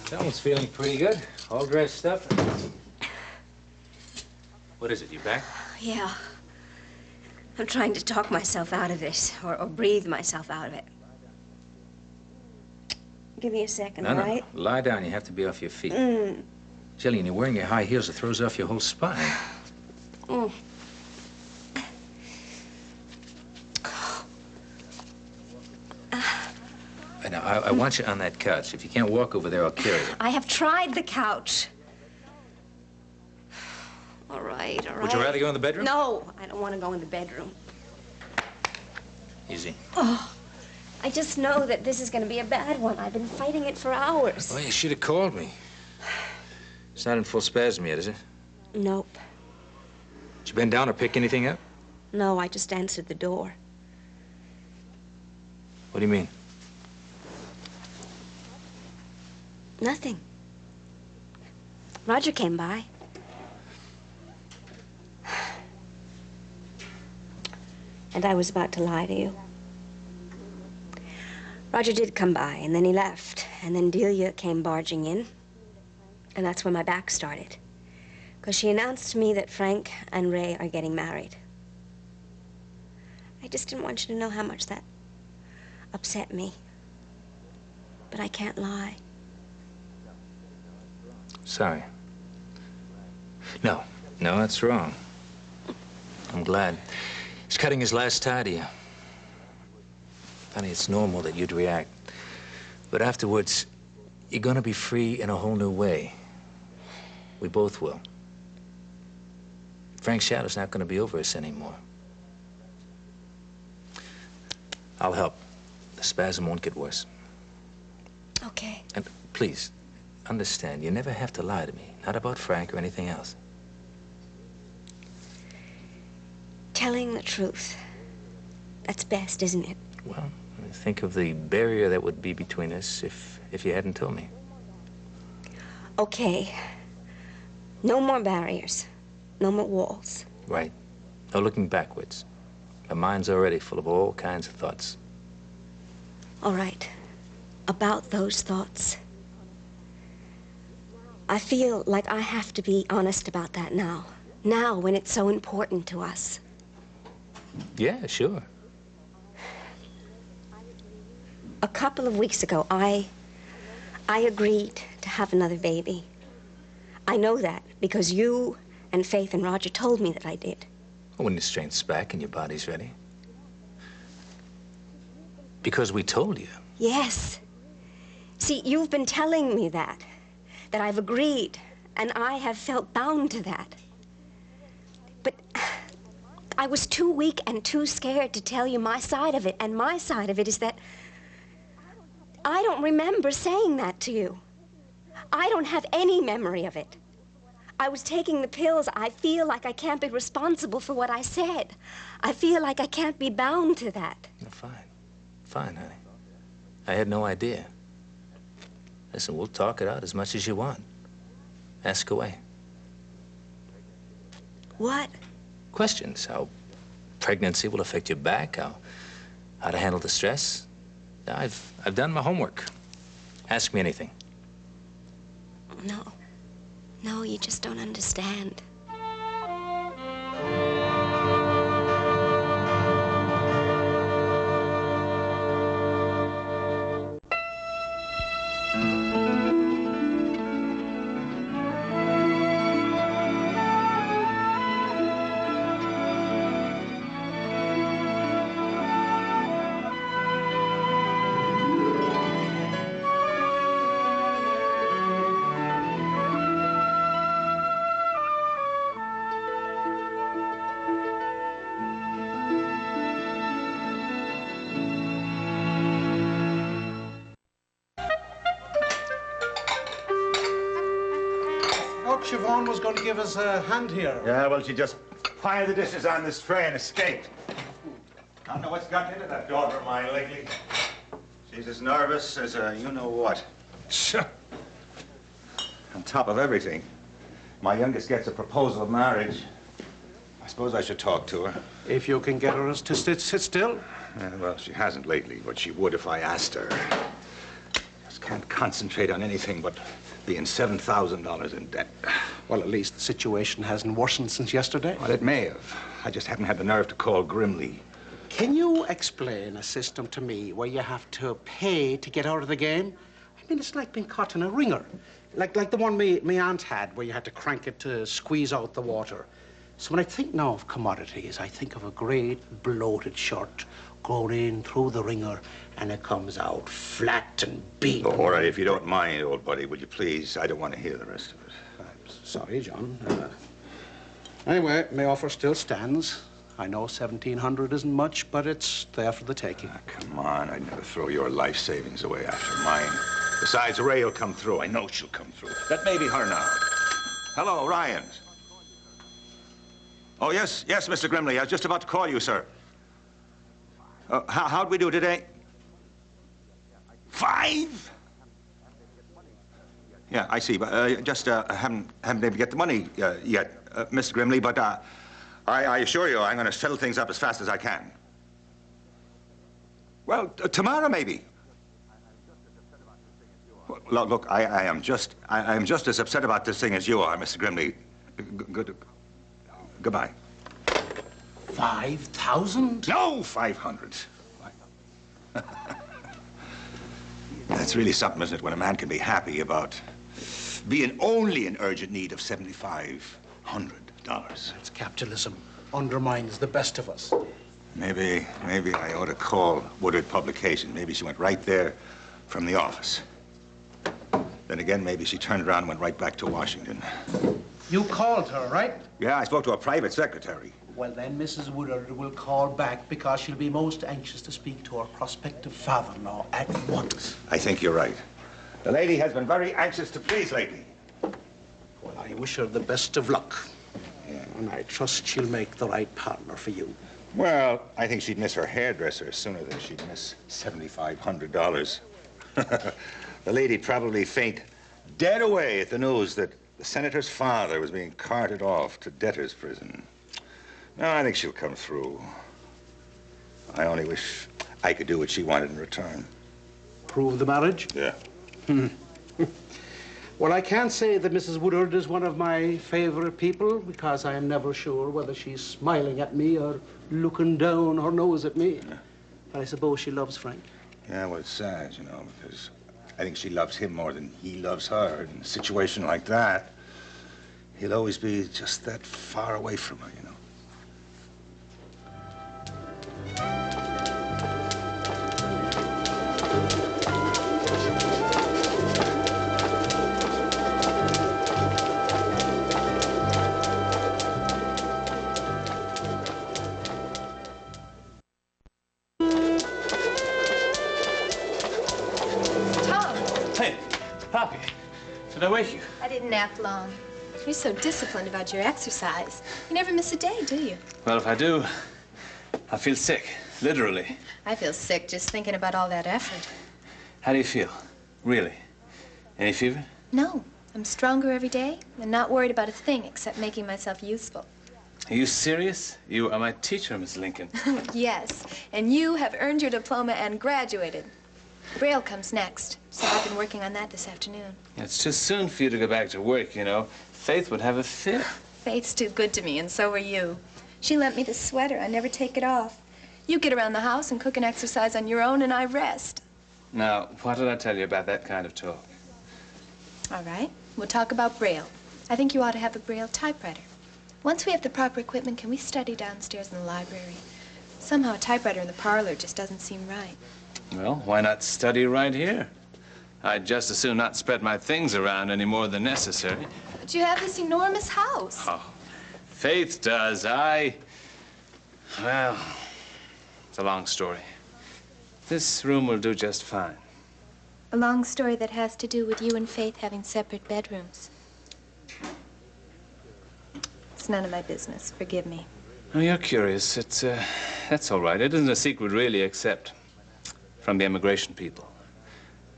Someone's feeling pretty good. All dressed up. What is it, you back? Yeah. I'm trying to talk myself out of this, or breathe myself out of it. Give me a second, all right? No. Lie down. You have to be off your feet. Shelly, and you're wearing your high heels. It throws off your whole spine. Now, I want you on that couch. If you can't walk over there, I'll carry you. I have tried the couch. All right. Would you rather go in the bedroom? No, I don't want to go in the bedroom. Easy. Oh, I just know that this is going to be a bad one. I've been fighting it for hours. Well, you should have called me. It's not in full spasm yet, is it? Nope. Did you bend down or pick anything up? No, I just answered the door. What do you mean? Nothing. Roger came by. And I was about to lie to you. Roger did come by, and then he left. And then Delia came barging in. And that's where my back started. Because she announced to me that Frank and Ray are getting married. I just didn't want you to know how much that upset me. But I can't lie. Sorry. No, that's wrong. I'm glad. He's cutting his last tie to you. Honey, it's normal that you'd react. But afterwards, you're gonna be free in a whole new way. We both will. Frank's shadow's not gonna be over us anymore. I'll help. The spasm won't get worse. Okay. And please, understand, you never have to lie to me. Not about Frank or anything else. Telling the truth. That's best, isn't it? Well, think of the barrier that would be between us if you hadn't told me. Okay. No more barriers. No more walls. Right. No looking backwards. My mind's already full of all kinds of thoughts. All right. About those thoughts. I feel like I have to be honest about that now. Now, when it's so important to us. Yeah, sure. A couple of weeks ago, I agreed to have another baby. I know that because you and Faith and Roger told me that I did. When your strength's back and your body's ready. Because we told you. Yes. See, you've been telling me that I've agreed, and I have felt bound to that. But I was too weak and too scared to tell you my side of it, and my side of it is that I don't remember saying that to you. I don't have any memory of it. I was taking the pills. I feel like I can't be responsible for what I said. I feel like I can't be bound to that. Fine. Fine, honey. I had no idea. Listen, we'll talk it out as much as you want. Ask away. What? Questions. How pregnancy will affect your back, how to handle the stress. I've done my homework. Ask me anything. No, you just don't understand. Siobhan was going to give us a hand here. Yeah, well, she just piled the dishes on this tray and escaped. I don't know what's gotten into that daughter of mine lately. She's as nervous as a you-know-what. Sure. On top of everything, my youngest gets a proposal of marriage. I suppose I should talk to her. If you can get her to sit still. Well, she hasn't lately, but she would if I asked her. Just can't concentrate on anything but being $7,000 in debt. Well, at least the situation hasn't worsened since yesterday. Well, it may have. I just haven't had the nerve to call Grimley. Can you explain a system to me where you have to pay to get out of the game? I mean, it's like being caught in a ringer. Like the one me aunt had, where you had to crank it to squeeze out the water. So when I think now of commodities, I think of a great bloated shirt going in through the ringer, and it comes out flat and beaten. Oh, all right, if you don't mind, old buddy, would you please? I don't want to hear the rest of it. I'm sorry, John. Anyway, my offer still stands. I know 1,700 isn't much, but it's there for the taking. Ah, come on, I'd never throw your life savings away after mine. Besides, Ray will come through. I know she'll come through. That may be her now. Hello, Ryans. Oh, yes, Mr. Grimley. I was just about to call you, sir. How'd we do today? 5? Yeah, I see, but haven't been able to get the money yet, Mr. Grimley, but I assure you I'm going to settle things up as fast as I can. Well, tomorrow, maybe. Well, look, I am just as upset about this thing as you are, Mr. Grimley. Goodbye. 5,000? No, 500. That's really something, isn't it, when a man can be happy about being only in urgent need of $7,500. It's capitalism. Undermines the best of us. Maybe I ought to call Woodard Publication. Maybe she went right there from the office. Then again, maybe she turned around and went right back to Washington. You called her, right? Yeah, I spoke to a private secretary. Well, then Mrs. Woodard will call back because she'll be most anxious to speak to her prospective father-in-law at once. I think you're right. The lady has been very anxious to please lately. Well, I wish her the best of luck. Yeah, and I trust she'll make the right partner for you. Well, I think she'd miss her hairdresser sooner than she'd miss $7,500. The lady'd probably faint dead away at the news that the senator's father was being carted off to debtor's prison. No, I think she'll come through. I only wish I could do what she wanted in return. Prove the marriage? Yeah. Well, I can't say that Mrs. Woodard is one of my favorite people because I am never sure whether she's smiling at me or looking down her nose at me. Yeah. But I suppose she loves Frank. Yeah, well, it's sad, you know, because I think she loves him more than he loves her. In a situation like that, he'll always be just that far away from her, you know. Poppy, did I wake you? I didn't nap long. You're so disciplined about your exercise. You never miss a day, do you? Well, if I do, I feel sick, literally. I feel sick just thinking about all that effort. How do you feel? Really? Any fever? No, I'm stronger every day and not worried about a thing except making myself useful. Are you serious? You are my teacher, Miss Lincoln. Yes, and you have earned your diploma and graduated. Braille comes next, so I've been working on that this afternoon. It's too soon for you to go back to work, you know. Faith would have a fit. Faith's too good to me, and so are you. She lent me the sweater. I never take it off. You get around the house and cook and exercise on your own, and I rest. Now, what did I tell you about that kind of talk? All right. We'll talk about Braille. I think you ought to have a Braille typewriter. Once we have the proper equipment, can we study downstairs in the library? Somehow a typewriter in the parlor just doesn't seem right. Well, why not study right here? I'd just as soon not spread my things around any more than necessary. But you have this enormous house. Oh, Faith does. Well, it's a long story. This room will do just fine. A long story that has to do with you and Faith having separate bedrooms. It's none of my business. Forgive me. Oh, you're curious. That's all right. It isn't a secret, really, except from the immigration people.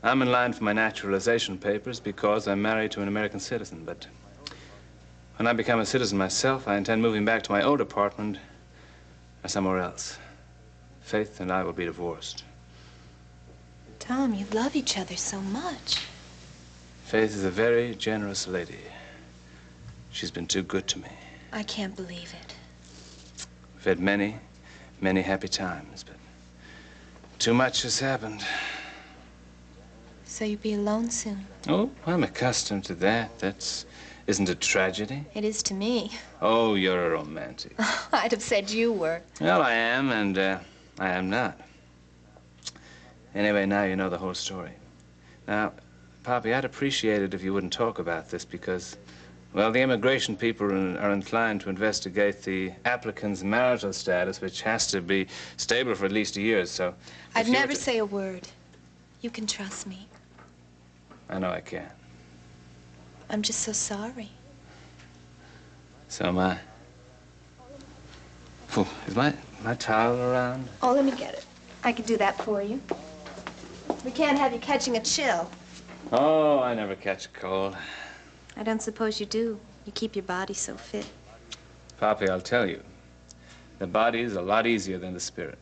I'm in line for my naturalization papers because I'm married to an American citizen, but when I become a citizen myself, I intend moving back to my old apartment or somewhere else. Faith and I will be divorced. Tom, you love each other so much. Faith is a very generous lady. She's been too good to me. I can't believe it. We've had many, many happy times, but too much has happened. So you'll be alone soon? Oh, I'm accustomed to that. Isn't a tragedy? It is to me. Oh, you're a romantic. I'd have said you were. Well, I am, and I am not. Anyway, now you know the whole story. Now, Poppy, I'd appreciate it if you wouldn't talk about this because, well, the immigration people are inclined to investigate the applicant's marital status, which has to be stable for at least a year, so... I'd never say a word. You can trust me. I know I can. I'm just so sorry. So am I. Phew, is my towel around? Oh, let me get it. I can do that for you. We can't have you catching a chill. Oh, I never catch a cold. I don't suppose you do. You keep your body so fit. Poppy, I'll tell you. The body is a lot easier than the spirit.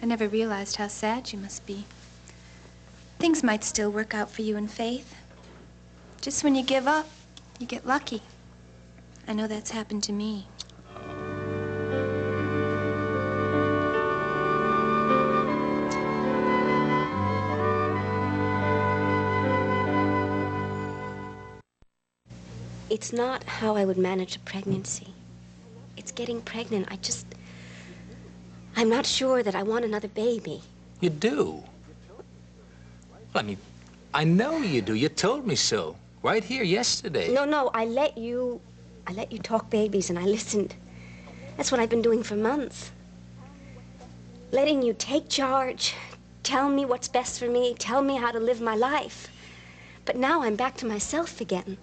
I never realized how sad you must be. Things might still work out for you and Faith. Just when you give up, you get lucky. I know that's happened to me. It's not how I would manage a pregnancy. It's getting pregnant. I'm not sure that I want another baby. You do? Well, I mean, I know you do. You told me so. Right here yesterday. No, I let you talk babies and I listened. That's what I've been doing for months. Letting you take charge, tell me what's best for me, tell me how to live my life. But now I'm back to myself again.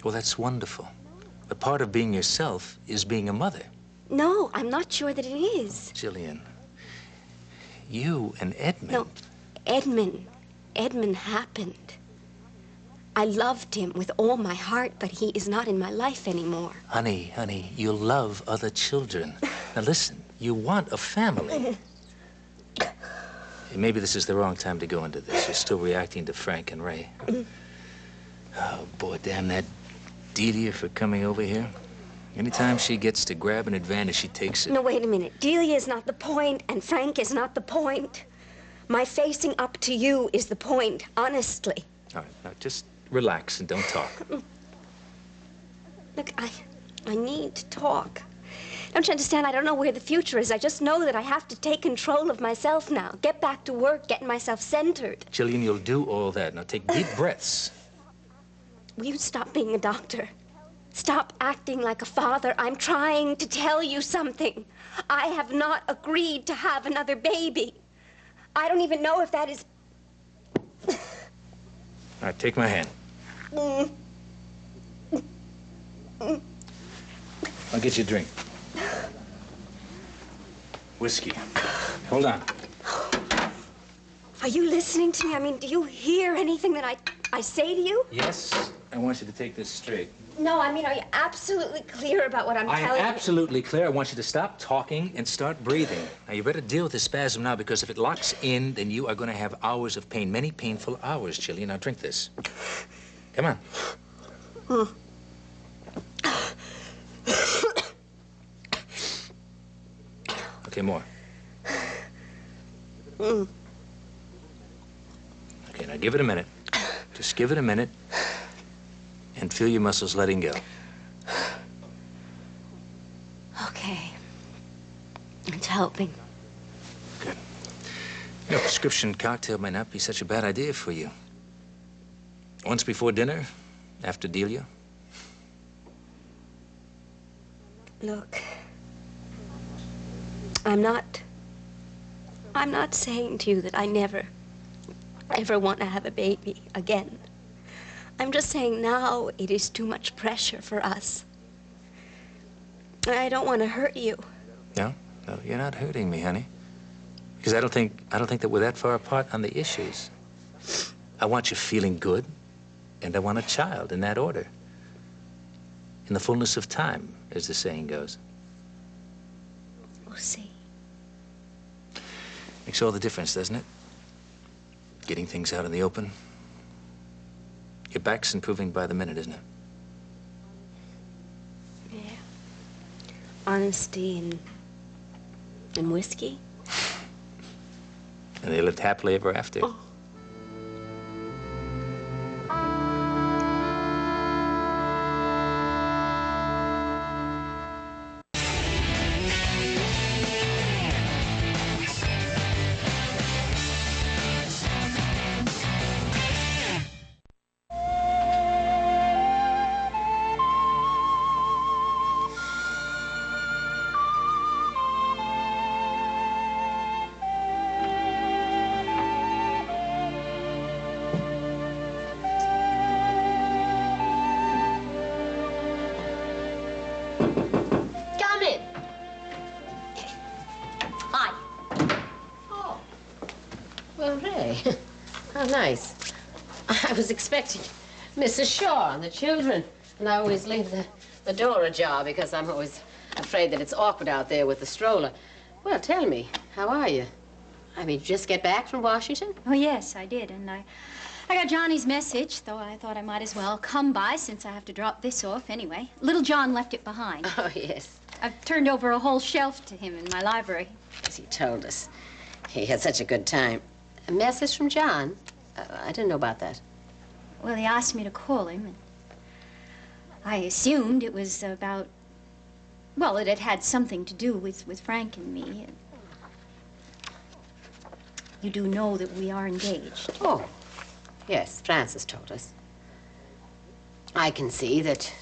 Well, that's wonderful. But part of being yourself is being a mother. No, I'm not sure that it is. Jillian, you and Edmund... No, Edmund happened. I loved him with all my heart, but he is not in my life anymore. Honey, you love other children. Now listen, you want a family. Maybe this is the wrong time to go into this. You're still reacting to Frank and Ray. Oh, boy, damn that Delia for coming over here. Anytime she gets to grab an advantage, she takes it. No, wait a minute. Delia is not the point, and Frank is not the point. My facing up to you is the point, honestly. All right, now just relax and don't talk. Look, I need to talk. Don't you understand? I don't know where the future is. I just know that I have to take control of myself now. Get back to work, get myself centered. Jillian, you'll do all that. Now take deep breaths. Will you stop being a doctor? Stop acting like a father. I'm trying to tell you something. I have not agreed to have another baby. I don't even know if that is... All right, take my hand. I'll get you a drink. Whiskey. Hold on. Are you listening to me? I mean, do you hear anything that I say to you? Yes, I want you to take this straight. No, I mean, are you absolutely clear about what I'm telling you? I am absolutely clear. I want you to stop talking and start breathing. Now, you better deal with the spasm now, because if it locks in, then you are going to have hours of pain. Many painful hours, Jillian. Now, drink this. Come on. Okay, more. Okay, now give it a minute. Just give it a minute and feel your muscles letting go. Okay. It's helping. Good. You know, prescription cocktail might not be such a bad idea for you. Once before dinner, after Delia. Look, I'm not saying to you that I never, ever want to have a baby again. I'm just saying now it is too much pressure for us. I don't want to hurt you. No, you're not hurting me, honey. Because I don't think that we're that far apart on the issues. I want you feeling good, and I want a child in that order. In the fullness of time, as the saying goes. We'll see. Makes all the difference, doesn't it? Getting things out in the open. Your back's improving by the minute, isn't it? Yeah. Honesty and whiskey. And they lived happily ever after. Oh. Come in. Hi. Oh. Well, Ray, how nice. I was expecting Mrs. Shaw and the children, and I always leave the door ajar because I'm always afraid that it's awkward out there with the stroller. Well, tell me, how are you? I mean, you just get back from Washington? Oh, yes, I did, and I got Johnny's message, though I thought I might as well come by since I have to drop this off anyway. Little John left it behind. Oh, yes. I've turned over a whole shelf to him in my library. As he told us. He had such a good time. A message from John? I didn't know about that. Well, he asked me to call him, and I assumed it was about, well, it had had something to do with Frank and me. You do know that we are engaged. Oh, yes, Francis told us. I can see that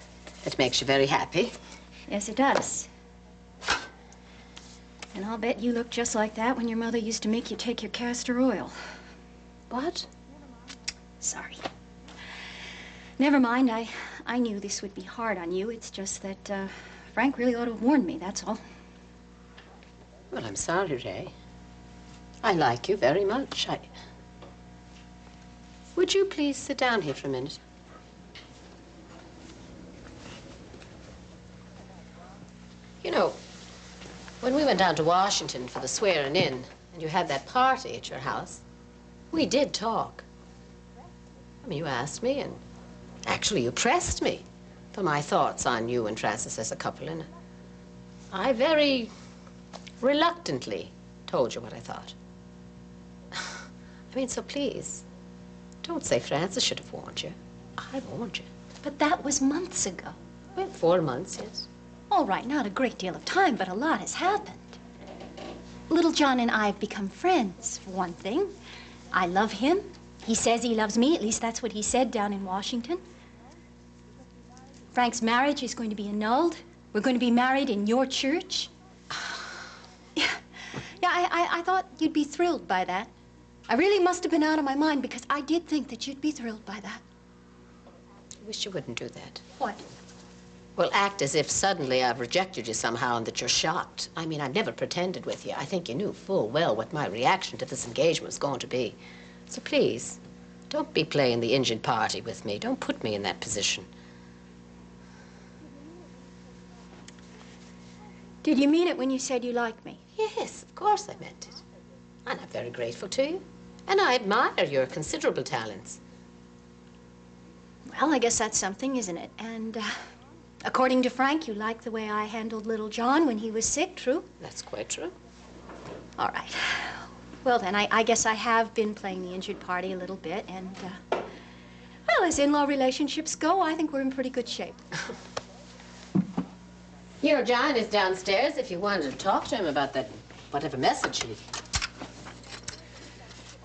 it makes you very happy. Yes, it does. And I'll bet you look just like that when your mother used to make you take your castor oil. What? Sorry. Never mind. I knew this would be hard on you. It's just that Frank really ought to have warned me, that's all. Well, I'm sorry, Ray. I like you very much. Would you please sit down here for a minute? You know, when we went down to Washington for the swearing in, and you had that party at your house, we did talk. I mean, you asked me, and actually you pressed me for my thoughts on you and Francis as a couple, and I very reluctantly told you what I thought. I mean, so please, don't say Francis should have warned you. I warned you. But that was months ago. Well, 4 months, yes. All right, not a great deal of time, but a lot has happened. Little John and I have become friends, for one thing. I love him. He says he loves me. At least that's what he said down in Washington. Frank's marriage is going to be annulled. We're going to be married in your church. Yeah, I thought you'd be thrilled by that. I really must have been out of my mind because I did think that you'd be thrilled by that. I wish you wouldn't do that. What? Well, act as if suddenly I've rejected you somehow and that you're shocked. I mean, I've never pretended with you. I think you knew full well what my reaction to this engagement was going to be. So please, don't be playing the injured party with me. Don't put me in that position. Did you mean it when you said you like me? Yes, of course I meant it. And I'm very grateful to you. And I admire your considerable talents. Well, I guess that's something, isn't it? And according to Frank, you like the way I handled little John when he was sick, true? That's quite true. All right. Well, then, I guess I have been playing the injured party a little bit, and, well, as in-law relationships go, I think we're in pretty good shape. Your John is downstairs if you wanted to talk to him about that, whatever message he...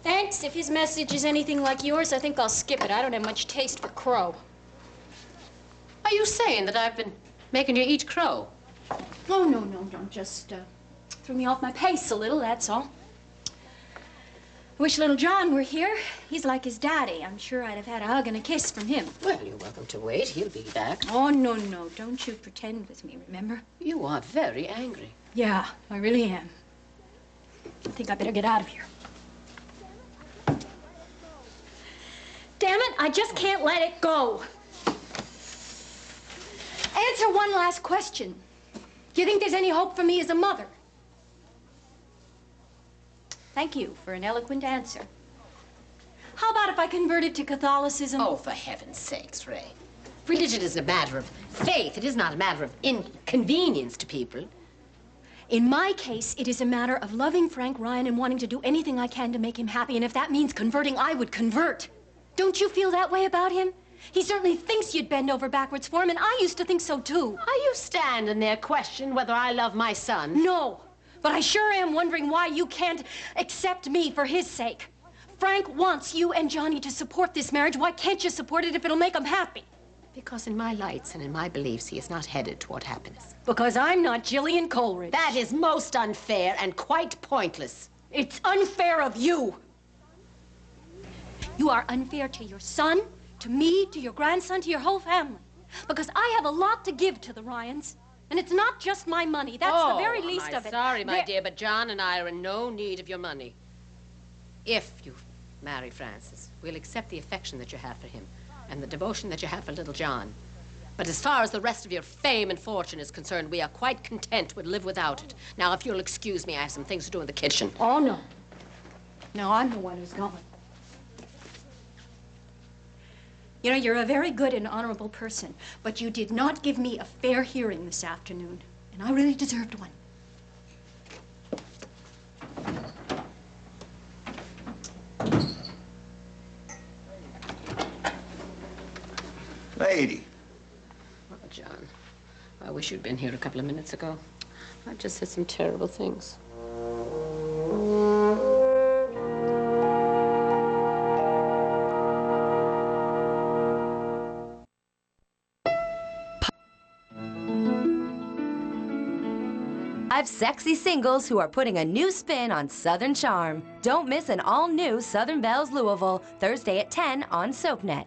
Thanks. If his message is anything like yours, I think I'll skip it. I don't have much taste for crow. Are you saying that I've been making you eat crow? Oh, no, just threw me off my pace a little, that's all. I wish little John were here. He's like his daddy. I'm sure I'd have had a hug and a kiss from him. Well, you're welcome to wait. He'll be back. Oh, no, don't you pretend with me, remember? You are very angry. Yeah, I really am. I think I better get out of here. Damn it, I just can't let it go. Answer one last question. Do you think there's any hope for me as a mother? Thank you for an eloquent answer. How about if I converted to Catholicism? Oh, for heaven's sakes, Ray. Religion is a matter of faith. It is not a matter of inconvenience to people. In my case, it is a matter of loving Frank Ryan and wanting to do anything I can to make him happy. And if that means converting, I would convert. Don't you feel that way about him? He certainly thinks you'd bend over backwards for him, and I used to think so, too. Are you standing there questioning whether I love my son? No, but I sure am wondering why you can't accept me for his sake. Frank wants you and Johnny to support this marriage. Why can't you support it if it'll make him happy? Because in my lights and in my beliefs, he is not headed toward happiness. Because I'm not Jillian Coleridge. That is most unfair and quite pointless. It's unfair of you. You are unfair to your son, to me, to your grandson, to your whole family. Because I have a lot to give to the Ryans. And it's not just my money. That's the very least of it. Sorry, my dear, but John and I are in no need of your money. If you marry Francis, we'll accept the affection that you have for him and the devotion that you have for little John. But as far as the rest of your fame and fortune is concerned, we are quite content to live without it. Now, if you'll excuse me, I have some things to do in the kitchen. Oh, no. No, I'm the one who's going. You know, you're a very good and honorable person, but you did not give me a fair hearing this afternoon, and I really deserved one. Lady. Oh, John, I wish you'd been here a couple of minutes ago. I've just said some terrible things. Five sexy singles who are putting a new spin on Southern charm. Don't miss an all-new Southern Bells Louisville, Thursday at 10 on SoapNet.